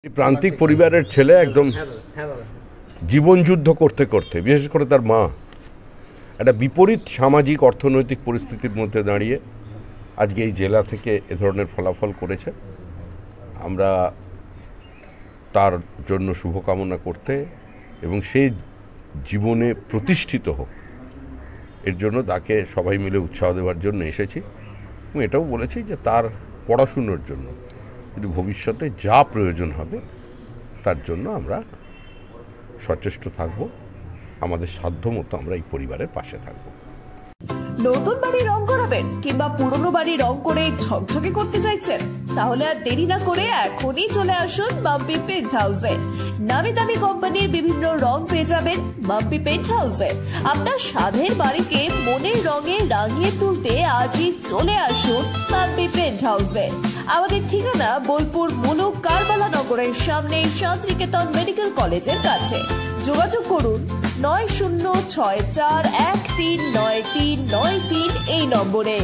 প্রান্তিক পরিবারের ছেলে একদম জীবন যুদ্ধ করতে করতে বিশেষ করে তার মা একটা বিপরীত সামাজিক অর্থনৈতিক পরিস্থিতির মধ্যে দাঁড়িয়ে আজকে এই জেলা থেকে এ ধরনের ফলাফল করেছে। আমরা তার জন্য শুভকামনা করতে এবং সে জীবনে প্রতিষ্ঠিত হোক এর জন্য তাকে সবাই মিলে উৎসাহ দেওয়ার জন্য এসেছি এবং এটাও বলেছি যে তার পড়াশুনোর জন্য যদি ভবিষ্যতে যা প্রয়োজন হবে তার জন্য আমরা সচেষ্ট থাকব, আমাদের সাধ্যমতো আমরা এই পরিবারের পাশে থাকব। নতুন বাড়ি রং করাবেন কিংবা পুরনো বাড়ি রং করে ঝকঝকে করতে চাইছেন? তাহলে আর দেরি না করে এখনই চলে আসুন মাম্পি পেন্ট হাউসে। নামি দামি কোম্পানির বিভিন্ন রং পেয়ে যাবেন মাম্পি পেন্ট হাউসে। আপনার স্বাদের বাড়িকে মনের রঙে রাঙিয়ে তুলতে আজই চলে আসুন মাম্পি পেন্ট হাউসে। আমাদের ঠিকানা বোলপুর মুলুক কারবালা নগরের সামনে শান্তিনিকেতন মেডিকেল কলেজের কাছে। যোগাযোগ করুন 9064139393 এই নম্বরে।